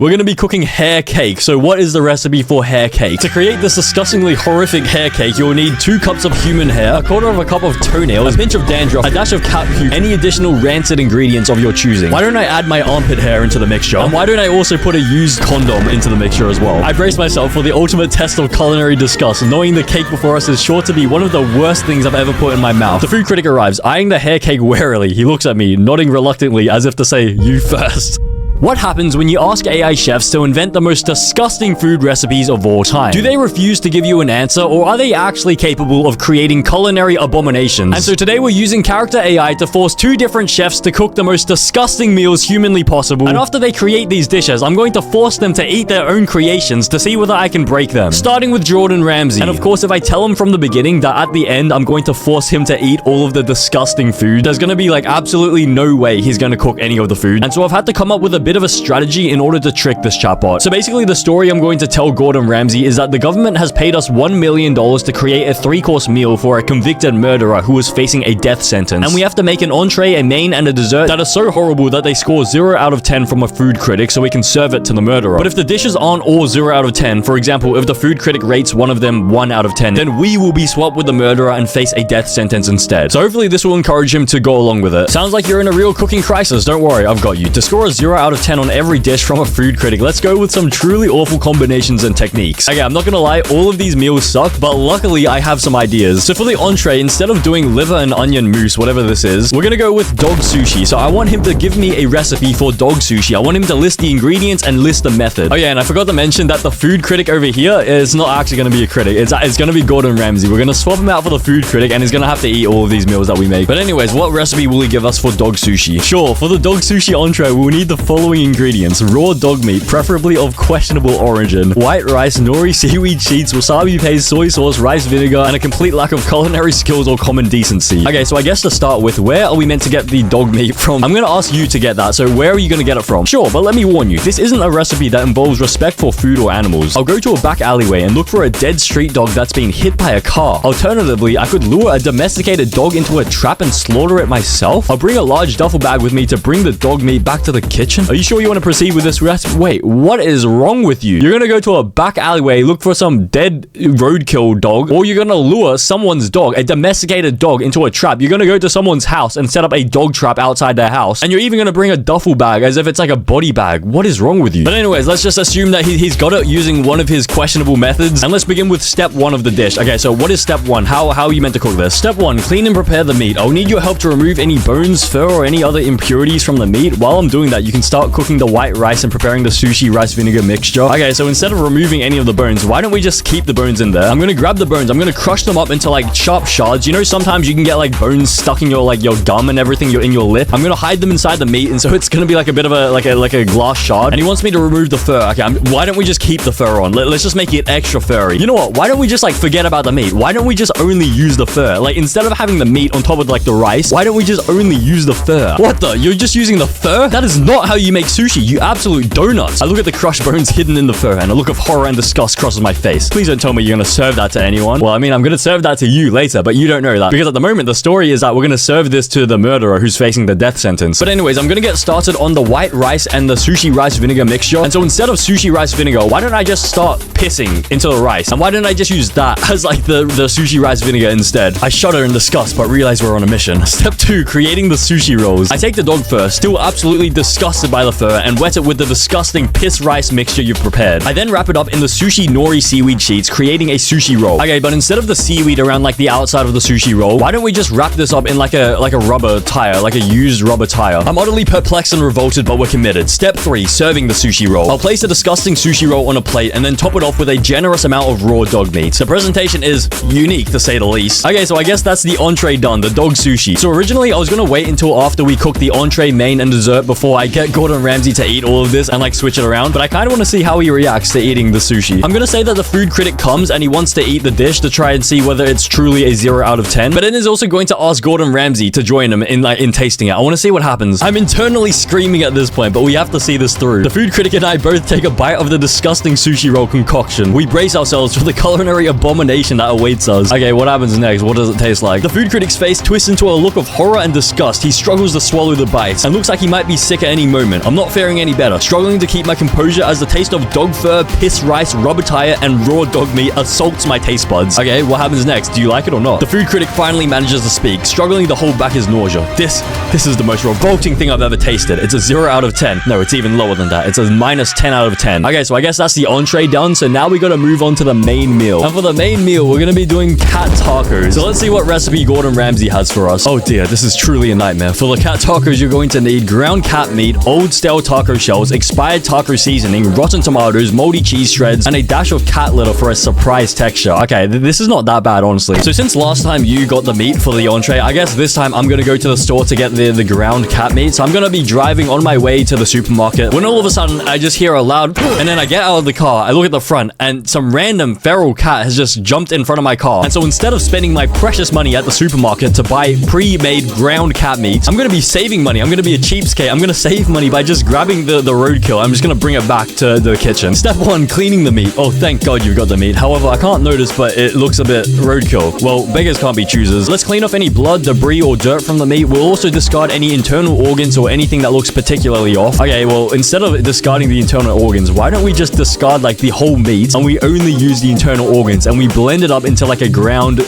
We're gonna be cooking hair cake. So what is the recipe for hair cake? To create this disgustingly horrific hair cake, you'll need 2 cups of human hair, a quarter of a cup of toenails, a pinch of dandruff, a dash of cat puke, any additional rancid ingredients of your choosing. Why don't I add my armpit hair into the mixture? And why don't I also put a used condom into the mixture as well? I brace myself for the ultimate test of culinary disgust, knowing the cake before us is sure to be one of the worst things I've ever put in my mouth. The food critic arrives, eyeing the hair cake warily. He looks at me, nodding reluctantly as if to say, "You first." What happens when you ask AI chefs to invent the most disgusting food recipes of all time? Do they refuse to give you an answer, or are they actually capable of creating culinary abominations? And so today we're using Character.ai to force 2 different chefs to cook the most disgusting meals humanly possible. And after they create these dishes, I'm going to force them to eat their own creations to see whether I can break them. Starting with Gordon Ramsay. And of course, if I tell him from the beginning that at the end I'm going to force him to eat all of the disgusting food, there's gonna be like absolutely no way he's gonna cook any of the food. And so I've had to come up with a bit of a strategy in order to trick this chatbot. So basically the story I'm going to tell Gordon Ramsay is that the government has paid us $1 million to create a 3-course meal for a convicted murderer who is facing a death sentence. And we have to make an entree, a main, and a dessert that are so horrible that they score 0 out of 10 from a food critic so we can serve it to the murderer. But if the dishes aren't all 0 out of 10, for example, if the food critic rates one of them 1 out of 10, then we will be swapped with the murderer and face a death sentence instead. So hopefully this will encourage him to go along with it. Sounds like you're in a real cooking crisis. Don't worry, I've got you. To score a 0 out of 10 on every dish from a food critic, let's go with some truly awful combinations and techniques. Okay, I'm not gonna lie, all of these meals suck, but luckily I have some ideas. So for the entree, instead of doing liver and onion mousse, whatever this is, we're gonna go with dog sushi. So I want him to give me a recipe for dog sushi. I want him to list the ingredients and list the method. Oh yeah, and I forgot to mention that the food critic over here is not actually gonna be a critic. It's gonna be Gordon Ramsay. We're gonna swap him out for the food critic, and he's gonna have to eat all of these meals that we make. But anyways, what recipe will he give us for dog sushi? Sure, for the dog sushi entree, we'll need the following ingredients: raw dog meat, preferably of questionable origin, white rice, nori, seaweed sheets, wasabi paste, soy sauce, rice vinegar, and a complete lack of culinary skills or common decency. Okay, so I guess to start with, where are we meant to get the dog meat from? I'm gonna ask you to get that, so where are you gonna get it from? Sure, but let me warn you, this isn't a recipe that involves respect for food or animals. I'll go to a back alleyway and look for a dead street dog that's been hit by a car. Alternatively, I could lure a domesticated dog into a trap and slaughter it myself. I'll bring a large duffel bag with me to bring the dog meat back to the kitchen. Are you sure you want to proceed with this recipe? Wait, what is wrong with you? You're gonna go to a back alleyway, look for some dead roadkill dog, or you're gonna lure someone's dog, a domesticated dog, into a trap. You're gonna go to someone's house and set up a dog trap outside their house, and you're even gonna bring a duffel bag as if it's like a body bag. What is wrong with you? But anyways, let's just assume that he's got it using one of his questionable methods, and let's begin with step 1 of the dish. Okay, so what is step 1? How are you meant to cook this? Step 1, clean and prepare the meat. I'll need your help to remove any bones, fur, or any other impurities from the meat. While I'm doing that, you can start cooking the white rice and preparing the sushi rice vinegar mixture. Okay, so instead of removing any of the bones, why don't we just keep the bones in there? I'm gonna grab the bones, I'm gonna crush them up into like sharp shards. You know, sometimes you can get like bones stuck in your gum and everything, in your lip. I'm gonna hide them inside the meat, and so it's gonna be like a bit of a glass shard. And he wants me to remove the fur. Okay, why don't we just keep the fur on? Let's just make it extra furry. You know what? Why don't we just like forget about the meat? Why don't we just only use the fur? Like, instead of having the meat on top of like the rice, why don't we just only use the fur? What the? You're just using the fur? That is not how you make sushi, you absolute donuts. I look at the crushed bones hidden in the fur, and a look of horror and disgust crosses my face. Please don't tell me you're gonna serve that to anyone. Well, I mean, I'm gonna serve that to you later, but you don't know that. Because at the moment, the story is that we're gonna serve this to the murderer who's facing the death sentence. But anyways, I'm gonna get started on the white rice and the sushi rice vinegar mixture. And so instead of sushi rice vinegar, why don't I just start pissing into the rice? And why don't I just use that as like the sushi rice vinegar instead? I shudder in disgust, but realize we're on a mission. Step 2, creating the sushi rolls. I take the dog fur, still absolutely disgusted by the fur, and wet it with the disgusting piss rice mixture you've prepared. I then wrap it up in the sushi nori seaweed sheets, creating a sushi roll. Okay, but instead of the seaweed around like the outside of the sushi roll, why don't we just wrap this up in like a rubber tire, like a used rubber tire? I'm utterly perplexed and revolted, but we're committed. Step 3, serving the sushi roll. I'll place a disgusting sushi roll on a plate and then top it off with a generous amount of raw dog meat. The presentation is unique, to say the least. Okay, so I guess that's the entree done, the dog sushi. So originally I was gonna wait until after we cook the entree, main, and dessert before I get Gordon Ramsay to eat all of this and like switch it around, but I kind of want to see how he reacts to eating the sushi. I'm gonna say that the food critic comes and he wants to eat the dish to try and see whether it's truly a 0 out of 10, but then is also going to ask Gordon Ramsay to join him in tasting it. I want to see what happens. I'm internally screaming at this point, but we have to see this through. The food critic and I both take a bite of the disgusting sushi roll concoction. We brace ourselves for the culinary abomination that awaits us. Okay, what happens next? What does it taste like? The food critic's face twists into a look of horror and disgust. He struggles to swallow the bite and looks like he might be sick at any moment. disappointment. I'm not faring any better, struggling to keep my composure as the taste of dog fur, piss rice, rubber tire, and raw dog meat assaults my taste buds. Okay, what happens next? Do you like it or not? The food critic finally manages to speak, struggling to hold back his nausea. This is the most revolting thing I've ever tasted. It's a 0 out of 10. No, it's even lower than that. It's a minus 10 out of 10. Okay, so I guess that's the entree done. So now we gotta move on to the main meal. And for the main meal, we're gonna be doing cat tacos. So let's see what recipe Gordon Ramsay has for us. Oh dear, this is truly a nightmare. For the cat tacos, you're going to need ground cat meat, old stale taco shells, expired taco seasoning, rotten tomatoes, moldy cheese shreds, and a dash of cat litter for a surprise texture. Okay, this is not that bad, honestly. So since last time you got the meat for the entree, I guess this time I'm gonna go to the store to get the ground cat meat. So I'm gonna be driving on my way to the supermarket when all of a sudden I just hear a loud and then I get out of the car, I look at the front, and some random feral cat has just jumped in front of my car. And so instead of spending my precious money at the supermarket to buy pre-made ground cat meat, I'm gonna be saving money. I'm gonna be a cheapskate. I'm gonna save money by just grabbing the roadkill. I'm just gonna bring it back to the kitchen. Step 1, cleaning the meat. Oh, thank God you've got the meat. However, I can't notice, but it looks a bit roadkill. Well, beggars can't be choosers. Let's clean off any blood, debris, or dirt from the meat. We'll also discard any internal organs or anything that looks particularly off. Okay, well, instead of discarding the internal organs, why don't we just discard like the whole meat and we only use the internal organs and we blend it up into like a ground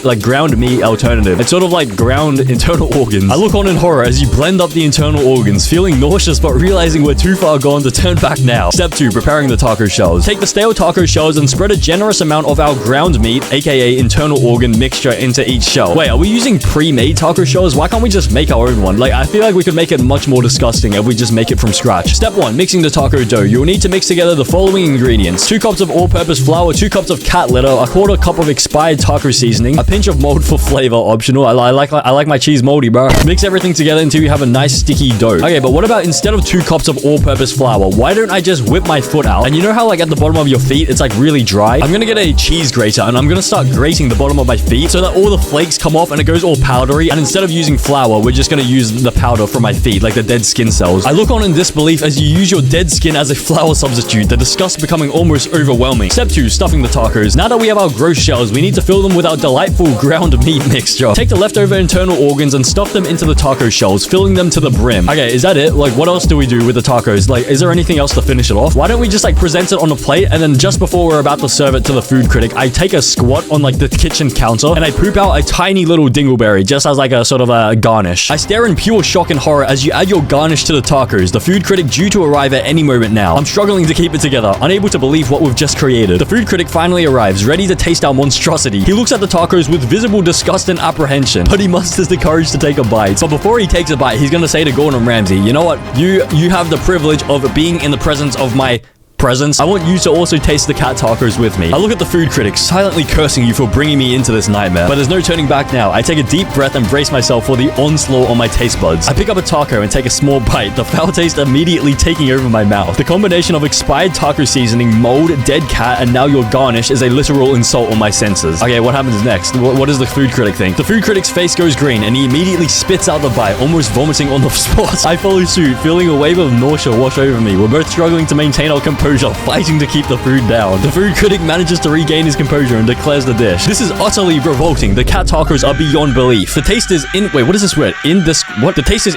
meat alternative. It's sort of like ground internal organs. I look on in horror as you blend up the internal organs, feeling nauseous but realizing we're too far gone to turn back now. Step 2, preparing the taco shells. Take the stale taco shells and spread a generous amount of our ground meat, aka internal organ mixture, into each shell. Wait, are we using pre-made taco shells? Why can't we just make our own one? Like, I feel like we could make it much more disgusting if we just make it from scratch. Step 1, mixing the taco dough. You'll need to mix together the following ingredients: 2 cups of all-purpose flour, 2 cups of cat litter, a quarter cup of expired taco seasoning, a pinch of mold for flavor, optional. I like my cheese moldy, bro. Mix everything together until you have a nice sticky dough. Okay, but what about instead of 2 cups of all-purpose flour, why don't I just whip my foot out? And you know how like at the bottom of your feet, it's like really dry? I'm gonna get a cheese grater and I'm gonna start grating the bottom of my feet so that all the flakes come off and it goes all powdery. And instead of using flour, we're just gonna use the powder from my feet, like the dead skin cells. I look on in disbelief as you use your dead skin as a flour substitute, the disgust becoming almost overwhelming. Step 2, stuffing the tacos. Now that we have our gross shells, we need to fill them with our delightful ground meat mixture. Take the leftover internal organs and stuff them into the taco shells, filling them to the brim. Okay, is that it? Like, what else do we do with the tacos? Like, is there anything else to finish it off? Why don't we just like present it on a plate and then just before we're about to serve it to the food critic, I take a squat on like the kitchen counter and I poop out a tiny little dingleberry just as like a sort of a garnish. I stare in pure shock and horror as you add your garnish to the tacos, the food critic due to arrive at any moment now. I'm struggling to keep it together, unable to believe what we've just created. The food critic finally arrives, ready to taste our monstrosity. He looks at the tacos with visible disgust and apprehension, but he musters the courage to take a bite. But before he takes a bite, he's gonna say to Gordon Ramsay, you know what? You have the privilege of being in the presence of my presence. I want you to also taste the cat tacos with me. I look at the food critic, silently cursing you for bringing me into this nightmare. But there's no turning back now. I take a deep breath and brace myself for the onslaught on my taste buds. I pick up a taco and take a small bite, the foul taste immediately taking over my mouth. The combination of expired taco seasoning, mold, dead cat, and now your garnish is a literal insult on my senses. Okay, what happens next? What does the food critic think? The food critic's face goes green and he immediately spits out the bite, almost vomiting on the spot. I follow suit, feeling a wave of nausea wash over me. We're both struggling to maintain our composure, fighting to keep the food down. The food critic manages to regain his composure and declares the dish. This is utterly revolting. The cat tacos are beyond belief. The taste is wait, what is this word? The taste is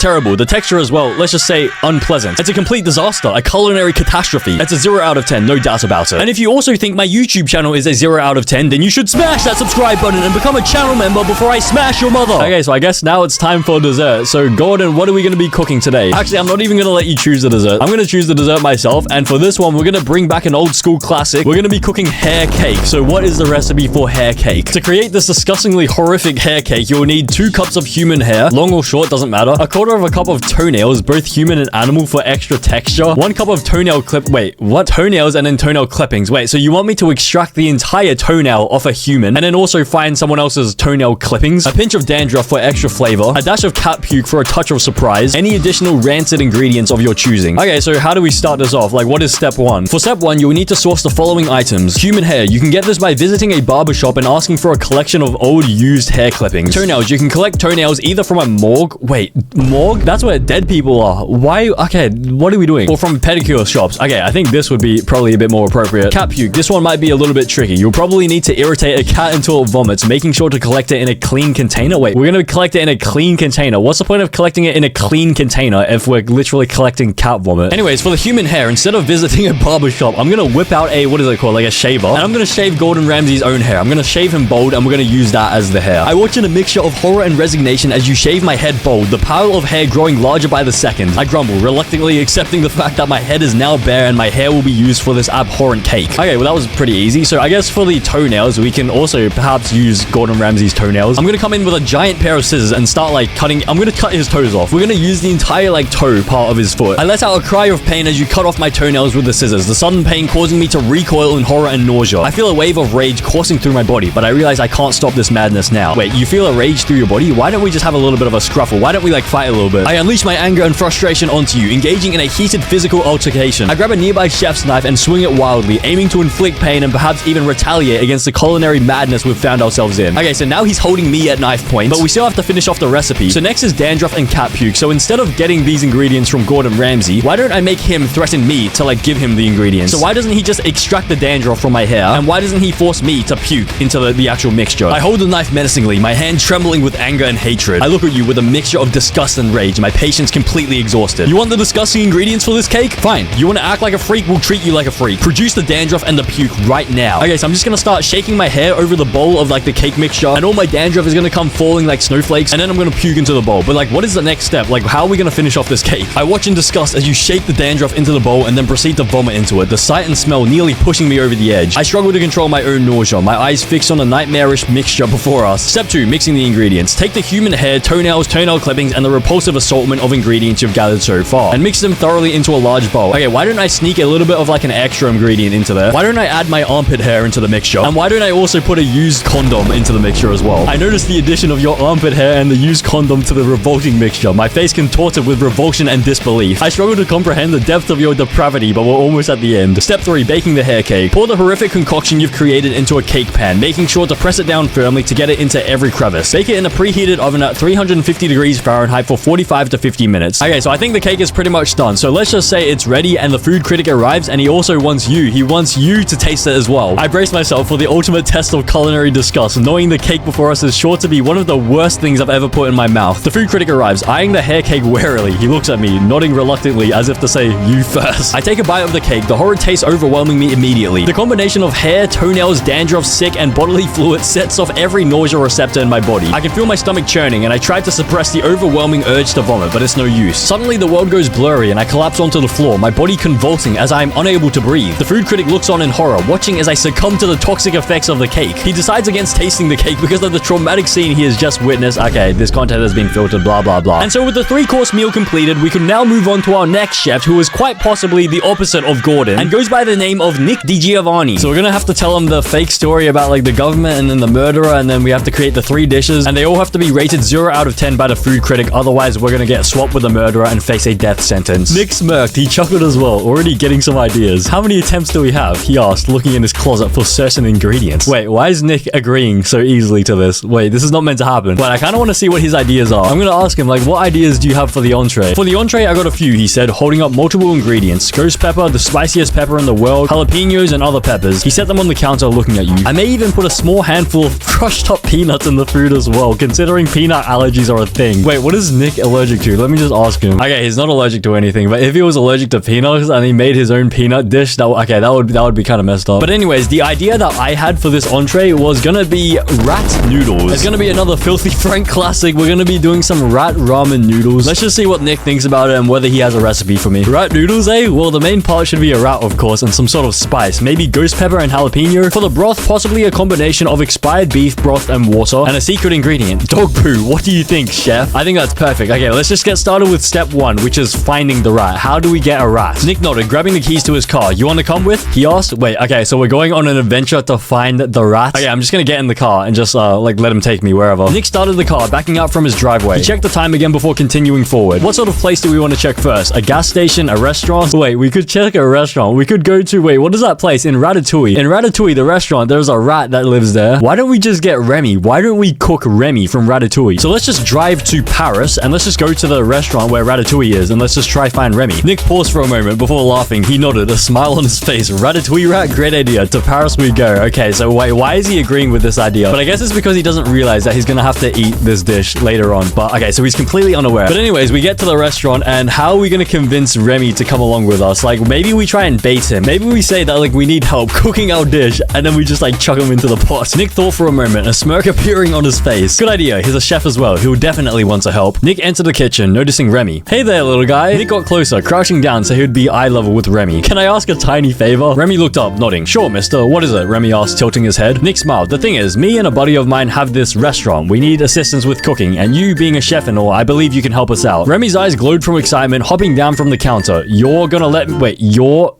terrible. The texture as well, let's just say unpleasant. It's a complete disaster, a culinary catastrophe. It's a 0 out of 10, no doubt about it. And if you also think my YouTube channel is a 0 out of 10, then you should smash that subscribe button and become a channel member before I smash your mother. Okay, so I guess now it's time for dessert. So Gordon, what are we going to be cooking today? Actually, I'm not even going to let you choose the dessert. I'm going to choose the dessert myself, and for this one, we're going to bring back an old school classic. We're going to be cooking hair cake. So what is the recipe for hair cake? To create this disgustingly horrific hair cake, you'll need 2 cups of human hair, long or short, doesn't matter, a quarter of a cup of toenails, both human and animal for extra texture, 1 cup of toenail toenails and then toenail clippings. Wait, so you want me to extract the entire toenail off a human and then also find someone else's toenail clippings, a pinch of dandruff for extra flavor, a dash of cat puke for a touch of surprise, any additional rancid ingredients of your choosing. Okay, so how do we start this off? like what is step 1? For step 1, you will need to source the following items. Human hair. You can get this by visiting a barbershop and asking for a collection of old used hair clippings. Toenails. You can collect toenails either from a morgue. Wait, morgue? That's where dead people are. Why? Okay, what are we doing? Or from pedicure shops. Okay, I think this would be probably a bit more appropriate. Cat puke. This one might be a little bit tricky. You'll probably need to irritate a cat until it vomits, making sure to collect it in a clean container. Wait, we're gonna collect it in a clean container. What's the point of collecting it in a clean container if we're literally collecting cat vomit? Anyways, for the human hair, instead of visiting a barbershop, I'm gonna whip out a, what is it called? Like a shaver. And I'm gonna shave Gordon Ramsay's own hair. I'm gonna shave him bald and we're gonna use that as the hair. I watch in a mixture of horror and resignation as you shave my head bald, the pile of hair growing larger by the second. I grumble, reluctantly accepting the fact that my head is now bare and my hair will be used for this abhorrent cake. Okay, well that was pretty easy. So I guess for the toenails, we can also perhaps use Gordon Ramsay's toenails. I'm gonna come in with a giant pair of scissors and start like cutting. I'm gonna cut his toes off. We're gonna use the entire like toe part of his foot. I let out a cry of pain as you cut off my toenails with the scissors, the sudden pain causing me to recoil in horror and nausea. I feel a wave of rage coursing through my body, but I realize I can't stop this madness now. Wait, you feel a rage through your body? Why don't we just have a little bit of a scruffle? Why don't we like fight a little bit? I unleash my anger and frustration onto you, engaging in a heated physical altercation. I grab a nearby chef's knife and swing it wildly, aiming to inflict pain and perhaps even retaliate against the culinary madness we've found ourselves in. Okay, so now he's holding me at knife point, but we still have to finish off the recipe. So next is dandruff and cat puke. So instead of getting these ingredients from Gordon Ramsay, why don't I make him threaten me to like give him the ingredients? So why doesn't he just extract the dandruff from my hair? And why doesn't he force me to puke into the actual mixture? I hold the knife menacingly, my hand trembling with anger and hatred. I look at you with a mixture of disgust and rage, my patience completely exhausted. You want the disgusting ingredients for this cake? Fine. You want to act like a freak? We'll treat you like a freak. Produce the dandruff and the puke right now. Okay, so I'm just gonna start shaking my hair over the bowl of like the cake mixture, and all my dandruff is gonna come falling like snowflakes, and then I'm gonna puke into the bowl. But like, what is the next step? Like, how are we gonna finish off this cake? I watch in disgust as you shake the dandruff into the bowl and then proceed to vomit into it, the sight and smell nearly pushing me over the edge. I struggle to control my own nausea, my eyes fixed on the nightmarish mixture before us. Step 2, mixing the ingredients. Take the human hair, toenails, toenail clippings, and the repulsive assortment of ingredients you've gathered so far, and mix them thoroughly into a large bowl. Okay, why don't I sneak a little bit of like an extra ingredient into there? Why don't I add my armpit hair into the mixture? And why don't I also put a used condom into the mixture as well? I noticed the addition of your armpit hair and the used condom to the revolting mixture, my face contorted with revulsion and disbelief. I struggle to comprehend the depth of your depravity, but we're almost at the end. Step 3, baking the hair cake. Pour the horrific concoction you've created into a cake pan, making sure to press it down firmly to get it into every crevice. Bake it in a preheated oven at 350 degrees Fahrenheit for 45 to 50 minutes. Okay, so I think the cake is pretty much done. So let's just say it's ready and the food critic arrives and he also wants you. He wants you to taste it as well. I brace myself for the ultimate test of culinary disgust, knowing the cake before us is sure to be one of the worst things I've ever put in my mouth. The food critic arrives, eyeing the hair cake warily. He looks at me, nodding reluctantly as if to say, you first. I take a bite of the cake, the horrid taste overwhelming me immediately. The combination of hair, toenails, dandruff, sick, and bodily fluid sets off every nausea receptor in my body. I can feel my stomach churning and I try to suppress the overwhelming urge to vomit, but it's no use. Suddenly the world goes blurry and I collapse onto the floor, my body convulsing as I am unable to breathe. The food critic looks on in horror, watching as I succumb to the toxic effects of the cake. He decides against tasting the cake because of the traumatic scene he has just witnessed. Okay, this content has been filtered, blah, blah, blah. And so with the 3-course meal completed, we can now move on to our next chef, who is quite possibly the opposite of Gordon and goes by the name of Nick DiGiovanni. So we're gonna have to tell him the fake story about like the government and then the murderer, and then we have to create the 3 dishes, and they all have to be rated 0 out of 10 by the food critic, otherwise we're gonna get swapped with the murderer and face a death sentence. Nick smirked, he chuckled as well, already getting some ideas. How many attempts do we have? He asked, looking in his closet for certain ingredients. Wait, why is Nick agreeing so easily to this? Wait, this is not meant to happen. But I kind of want to see what his ideas are. I'm gonna ask him, like, what ideas do you have for the entree? For the entree, I got a few, he said, holding up multiple ingredients. Ghost pepper, the spiciest pepper in the world, jalapenos, and other peppers. He set them on the counter looking at you. I may even put a small handful of crushed up peanuts in the food as well, considering peanut allergies are a thing. Wait, what is Nick allergic to? Let me just ask him. Okay, he's not allergic to anything, but if he was allergic to peanuts and he made his own peanut dish, that would be kind of messed up. But anyways, the idea that I had for this entree was gonna be rat noodles. It's gonna be another Filthy Frank classic. We're gonna be doing some rat ramen noodles. Let's just see what Nick thinks about it and whether he has a recipe for me. Rat noodles, eh? Well, the main part should be a rat, of course, and some sort of spice. Maybe ghost pepper and jalapeno. For the broth, possibly a combination of expired beef broth and water, and a secret ingredient, dog poo. What do you think, chef? I think that's perfect. Okay, let's just get started with step 1, which is finding the rat. How do we get a rat? Nick nodded, grabbing the keys to his car. You want to come with? He asked. Wait, okay, so we're going on an adventure to find the rat. Okay, I'm just gonna get in the car and just like let him take me wherever. Nick started the car, backing out from his driveway. He checked the time again before continuing forward. What sort of place do we want to check first? A gas station, a restaurant? wait, we could check a restaurant. We could go to, wait, what is that place? In Ratatouille. In Ratatouille, the restaurant, there's a rat that lives there. Why don't we just get Remy? Why don't we cook Remy from Ratatouille? So let's just drive to Paris and let's just go to the restaurant where Ratatouille is and let's just try find Remy. Nick paused for a moment before laughing. He nodded, a smile on his face. Ratatouille rat, great idea. To Paris we go. Okay, so wait, why is he agreeing with this idea? But I guess it's because he doesn't realize that he's gonna have to eat this dish later on. But okay, so he's completely unaware. But anyways, we get to the restaurant and how are we gonna convince Remy to come along with us? Like, maybe we try and bait him. Maybe we say that, like, we need help cooking our dish and then we just, like, chuck him into the pot. Nick thought for a moment, a smirk appearing on his face. Good idea. He's a chef as well. He'll definitely want to help. Nick entered the kitchen, noticing Remy. Hey there, little guy. Nick got closer, crouching down so he would be eye level with Remy. Can I ask a tiny favor? Remy looked up, nodding. Sure, mister. What is it? Remy asked, tilting his head. Nick smiled. The thing is, me and a buddy of mine have this restaurant. We need assistance with cooking, and you being a chef and all, I believe you can help us out. Remy's eyes glowed from excitement, hopping down from the counter. You're gonna let me... Wait, you're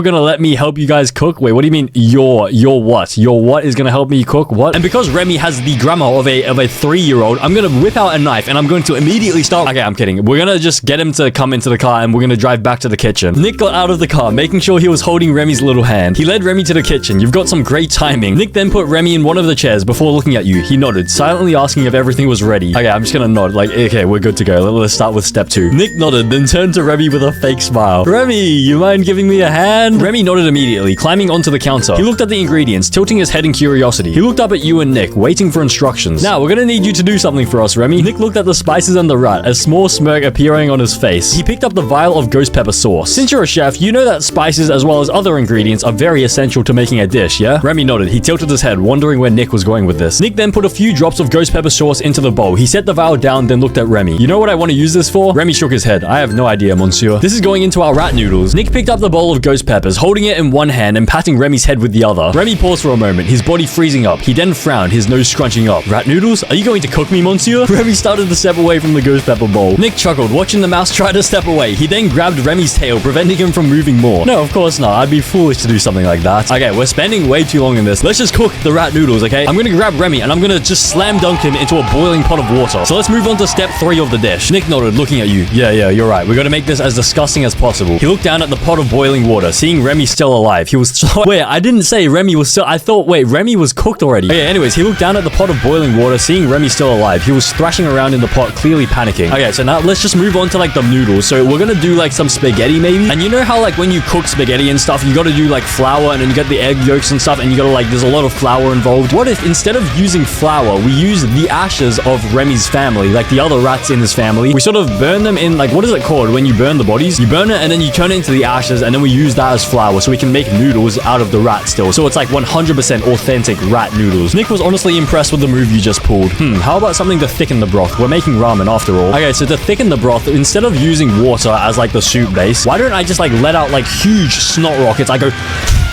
gonna let me help you guys cook? Wait, what do you mean, you're what? Your what is gonna help me cook? What? And because Remy has the grammar of a 3-year-old, I'm gonna whip out a knife, and I'm going to immediately start... Okay, I'm kidding. We're gonna just get him to come into the car, and we're gonna drive back to the kitchen. Nick got out of the car, making sure he was holding Remy's little hand. He led Remy to the kitchen. You've got some great timing. Nick then put Remy in one of the chairs before looking at you. He nodded, silently asking if everything was ready. Okay, I'm just gonna nod. Like, okay, we're good to go. Let's start with step 2. Nick nodded, then turned to Remy with a fake smile. Remy, you mind giving me a hand? Remy nodded immediately, climbing onto the counter. He looked at the ingredients, tilting his head in curiosity. He looked up at you and Nick, waiting for instructions. Now, we're gonna need you to do something for us, Remy. Nick looked at the spices and the rat, a small smirk appearing on his face. He picked up the vial of ghost pepper sauce. Since you're a chef, you know that spices as well as other ingredients are very essential to making a dish, yeah? Remy nodded. He tilted his head, wondering where Nick was going with this. Nick then put a few drops of ghost pepper sauce into the bowl. He set the vial down, then looked at Remy. You know what I want to use this for? Remy shook his head. I have no idea, monsieur. This is going into our rat noodles. Nick picked up the bowl of ghost peppers, holding it in one hand and patting Remy's head with the other. Remy paused for a moment, his body freezing up. He then frowned, his nose scrunching up. Rat noodles? Are you going to cook me, monsieur? Remy started to step away from the ghost pepper bowl. Nick chuckled, watching the mouse try to step away. He then grabbed Remy's tail, preventing him from moving more. No, of course not. I'd be foolish to do something like that. Okay, we're spending way too long in this. Let's just cook the rat noodles, okay? I'm gonna grab Remy and I'm gonna just slam dunk him into a boiling pot of water. So let's move on to step 3 of the dish. Nick nodded, looking at you. Yeah, you're right. We gotta make this as disgusting as possible. He looked down at the pot of boiling water, seeing Remy still alive. He was so... Wait, I didn't say Remy was still... I thought, wait, Remy was cooked already. Okay, anyways, he looked down at the pot of boiling water, seeing Remy still alive. He was thrashing around in the pot, clearly panicking. Okay, so now let's just move on to, like, the noodles. So we're gonna do, like, some spaghetti, maybe? And you know how, like, when you cook spaghetti and stuff, you gotta do, like, flour, and then you get the egg yolks and stuff, and you gotta, like, there's a lot of flour involved. What if, instead of using flour, we use the ashes of Remy's family, like the other rats in his family? We sort of burn them in, like, what is it called when you burn the bodies? You burn it, and then you turn it into the ashes, and then we use that as flour, so we can make noodles out of the rat still. So it's, like, 100% authentic rat noodles. Nick was honestly impressed with the move you just pulled. How about something to thicken the broth? We're making ramen after all. Okay, so to thicken the broth, instead of using water as, like, the soup base, why don't I just, like, let out, like, huge snot rockets? I go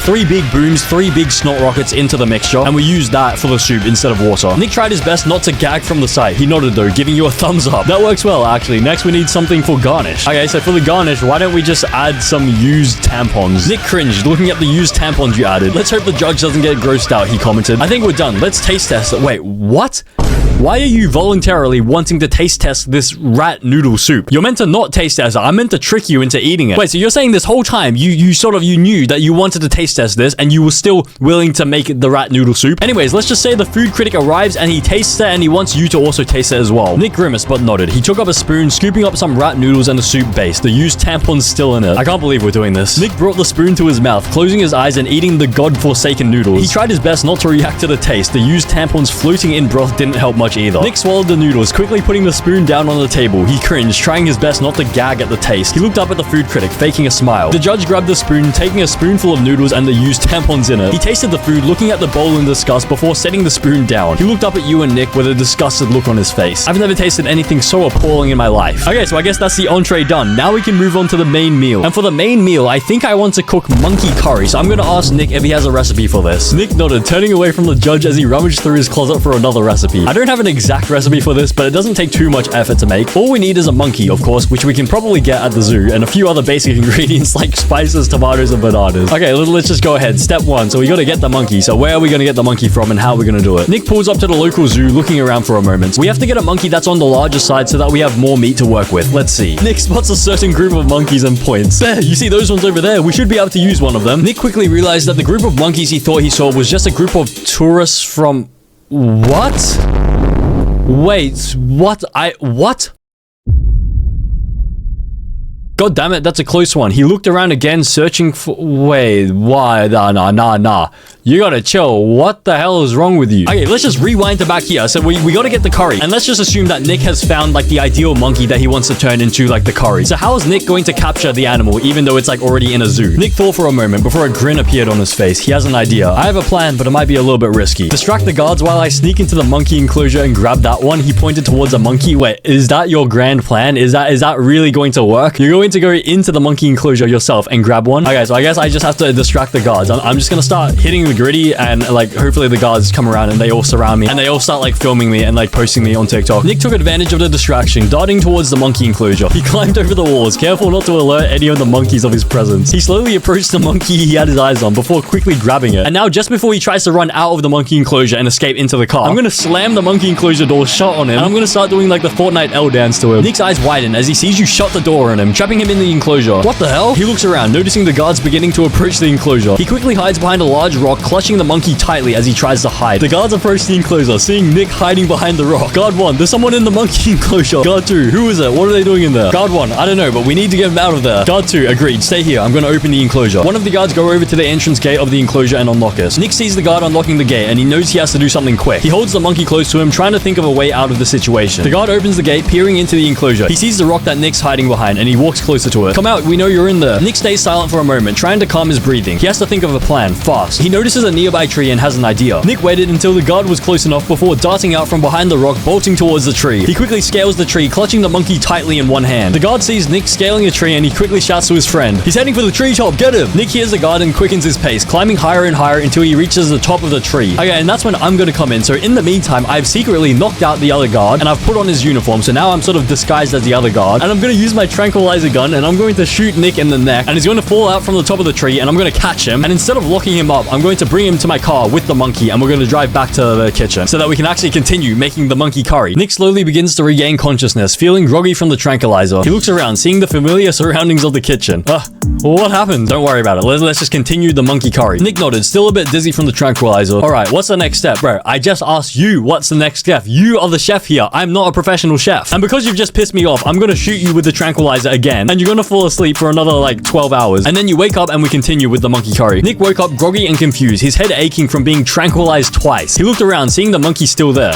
3 big booms, 3 big snot rockets into the mixture, and we use that for the soup instead of water. Nick tried his best not to gag from the sight. He nodded though, giving you a thumbs up. That works well, actually. Next, we need something for garnish. Okay, so for the garnish, why don't we just add some used tampons? Nick cringed, looking at the used tampons you added. Let's hope the judge doesn't get grossed out, he commented. I think we're done. Let's taste test it. Wait, what? Why are you voluntarily wanting to taste test this rat noodle soup? You're meant to not taste test it. I meant to trick you into eating it. Wait, so you're saying this whole time you knew that you wanted to taste test this and you were still willing to make the rat noodle soup? Anyways, let's just say the food critic arrives and he tastes it and he wants you to also taste it as well. Nick grimaced but nodded. He took up a spoon, scooping up some rat noodles and the soup base, the used tampons still in it. I can't believe we're doing this. Nick brought the spoon to his mouth, closing his eyes and eating the god-forsaken noodles. He tried his best not to react to the taste. The used tampons floating in broth didn't help much either. Nick swallowed the noodles, quickly putting the spoon down on the table. He cringed, trying his best not to gag at the taste. He looked up at the food critic, faking a smile. The judge grabbed the spoon, taking a spoonful of noodles and the used tampons in it. He tasted the food, looking at the bowl in disgust before setting the spoon down. He looked up at you and Nick with a disgusted look on his face. I've never tasted anything so appalling in my life. Okay, so I guess that's the entree done. Now we can move on to the main meal. And for the main meal, I think I want to cook monkey curry, so I'm gonna ask Nick if he has a recipe for this. Nick nodded, turning away from the judge as he rummaged through his closet for another recipe. I don't have an exact recipe for this, but it doesn't take too much effort to make. All we need is a monkey, of course, which we can probably get at the zoo, and a few other basic ingredients like spices, tomatoes, and bananas. Okay, let's just go ahead. Step 1. So we gotta get the monkey. So where are we gonna get the monkey from and how are we gonna do it? Nick pulls up to the local zoo, looking around for a moment. We have to get a monkey that's on the larger side so that we have more meat to work with. Let's see. Nick spots a certain group of monkeys and points. There, you see those ones over there? We should be able to use one of them. Nick quickly realized that the group of monkeys he thought he saw was just a group of tourists from... What? Wait, what? What? God damn it, that's a close one. He looked around again, searching for... Wait, why? Nah. You gotta chill. What the hell is wrong with you? Okay, let's just rewind to back here. So we gotta get the curry. And let's just assume that Nick has found, like, the ideal monkey that he wants to turn into, like, the curry. So how is Nick going to capture the animal, even though it's, like, already in a zoo? Nick thought for a moment before a grin appeared on his face. He has an idea. I have a plan, but it might be a little bit risky. Distract the guards while I sneak into the monkey enclosure and grab that one. He pointed towards a monkey. Wait, is that your grand plan? Is that really going to work? You're going to go into the monkey enclosure yourself and grab one? Okay, so I guess I just have to distract the guards. I'm just gonna start hitting the gritty and like hopefully the guards come around and they all surround me and they all start like filming me and like posting me on TikTok. Nick took advantage of the distraction, darting towards the monkey enclosure. He climbed over the walls, careful not to alert any of the monkeys of his presence. He slowly approached the monkey he had his eyes on before quickly grabbing it. And now just before he tries to run out of the monkey enclosure and escape into the car, I'm gonna slam the monkey enclosure door shut on him and I'm gonna start doing like the Fortnite L dance to him. Nick's eyes widen as he sees you shut the door on him, trapping him in the enclosure. What the hell? He looks around, noticing the guards beginning to approach the enclosure. He quickly hides behind a large rock, clutching the monkey tightly as he tries to hide. The guards approach the enclosure, seeing Nick hiding behind the rock. Guard 1, there's someone in the monkey enclosure. Guard 2, who is it? What are they doing in there? Guard 1, I don't know, but we need to get him out of there. Guard 2, agreed. Stay here. I'm going to open the enclosure. One of the guards go over to the entrance gate of the enclosure and unlock us. Nick sees the guard unlocking the gate and he knows he has to do something quick. He holds the monkey close to him, trying to think of a way out of the situation. The guard opens the gate, peering into the enclosure. He sees the rock that Nick's hiding behind and he walks closer to it. Come out, we know you're in there. Nick stays silent for a moment, trying to calm his breathing. He has to think of a plan, fast. He notices a nearby tree and has an idea. Nick waited until the guard was close enough before darting out from behind the rock, bolting towards the tree. He quickly scales the tree, clutching the monkey tightly in one hand. The guard sees Nick scaling a tree and he quickly shouts to his friend. He's heading for the tree top, get him! Nick hears the guard and quickens his pace, climbing higher and higher until he reaches the top of the tree. Okay, and that's when I'm gonna come in. So in the meantime, I've secretly knocked out the other guard and I've put on his uniform. So now I'm sort of disguised as the other guard. And I'm gonna use my tranquilizer gun and I'm going to shoot Nick in the neck. And he's going to fall out from the top of the tree and I'm going to catch him. And instead of locking him up, I'm going to bring him to my car with the monkey and we're going to drive back to the kitchen so that we can actually continue making the monkey curry. Nick slowly begins to regain consciousness, feeling groggy from the tranquilizer. He looks around, seeing the familiar surroundings of the kitchen. What happened? Don't worry about it. Let's just continue the monkey curry. Nick nodded, still a bit dizzy from the tranquilizer. Alright, what's the next step? Bro, I just asked you what's the next step. You are the chef here. I'm not a professional chef. And because you've just pissed me off, I'm going to shoot you with the tranquilizer again. And you're going to fall asleep for another like 12 hours. And then you wake up and we continue with the monkey curry. Nick woke up groggy and confused, his head aching from being tranquilized twice. He looked around, seeing the monkey still there.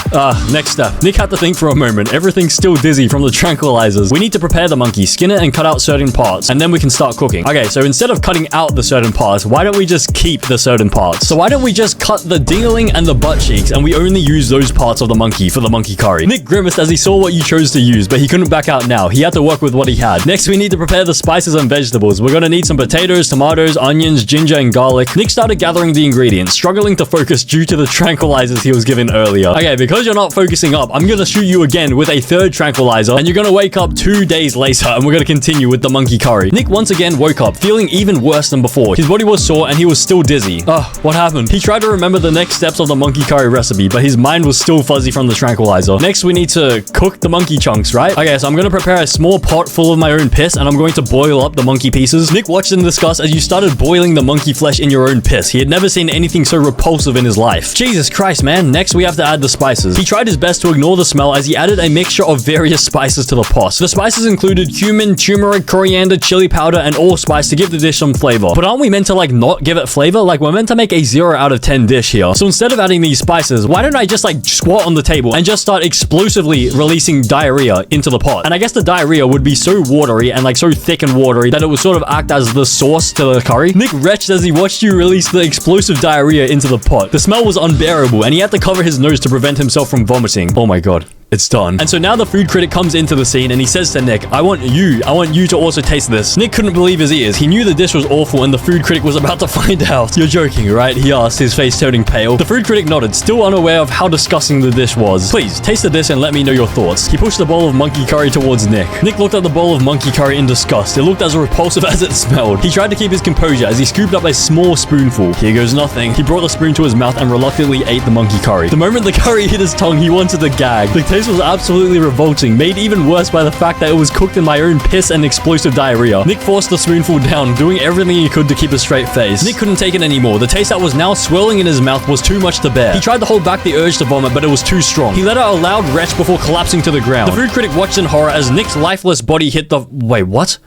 Next step. Nick had to think for a moment. Everything's still dizzy from the tranquilizers. We need to prepare the monkey, skin it and cut out certain parts, and then we can start cooking. Okay, so instead of cutting out the certain parts, why don't we just keep the certain parts? So why don't we just cut the dingling and the butt cheeks, and we only use those parts of the monkey for the monkey curry? Nick grimaced as he saw what you chose to use, but he couldn't back out now. He had to work with what he had. Next, we need to prepare the spices and vegetables. We're gonna need some potatoes, tomatoes, onions, ginger, and garlic. Nick started gathering the ingredients, struggling to focus due to the tranquilizers he was given earlier. Okay, because you're not focusing up, I'm gonna shoot you again with a third tranquilizer, and you're gonna wake up 2 days later, and we're gonna continue with the monkey curry. Nick once again woke up, feeling even worse than before. His body was sore, and he was still dizzy. What happened? He tried to remember the next steps of the monkey curry recipe, but his mind was still fuzzy from the tranquilizer. Next, we need to cook the monkey chunks, right? Okay, so I'm gonna prepare a small pot full of my own piss, and I'm going to boil up the monkey pieces. Nick watched in disgust as you started boiling the monkey flesh in your own piss. He had never seen anything so repulsive in his life. Jesus Christ, man. Next, we have to add the spices. He tried his best to ignore the smell as he added a mixture of various spices to the pot. The spices included cumin, turmeric, coriander, chili powder, and allspice to give the dish some flavor. But aren't we meant to like not give it flavor? Like we're meant to make a 0 out of 10 dish here. So instead of adding these spices, why don't I just like squat on the table and just start explosively releasing diarrhea into the pot? And I guess the diarrhea would be so watery and like so thick and watery that it would sort of act as the sauce to the curry. Nick retched as he watched you release the explosive diarrhea into the pot. The smell was unbearable and he had to cover his nose to prevent himself from vomiting. Oh my god. it's done. And so now the food critic comes into the scene and he says to Nick, I want you to also taste this. Nick couldn't believe his ears. He knew the dish was awful and the food critic was about to find out. You're joking, right? He asked, his face turning pale. The food critic nodded, still unaware of how disgusting the dish was. Please, taste the dish and let me know your thoughts. He pushed the bowl of monkey curry towards Nick. Nick looked at the bowl of monkey curry in disgust. It looked as repulsive as it smelled. He tried to keep his composure as he scooped up a small spoonful. Here goes nothing. He brought the spoon to his mouth and reluctantly ate the monkey curry. The moment the curry hit his tongue, he wanted to gag. The taste was absolutely revolting, made even worse by the fact that it was cooked in my own piss and explosive diarrhea. Nick forced the spoonful down, doing everything he could to keep a straight face. Nick couldn't take it anymore. The taste that was now swirling in his mouth was too much to bear. He tried to hold back the urge to vomit, but it was too strong. He let out a loud retch before collapsing to the ground. The food critic watched in horror as Nick's lifeless body hit the... Wait, what?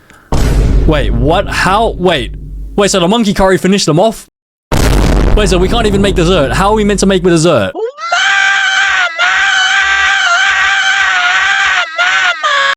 Wait, what? How? Wait, so the monkey curry finished them off? Wait, so we can't even make dessert. How are we meant to make the dessert?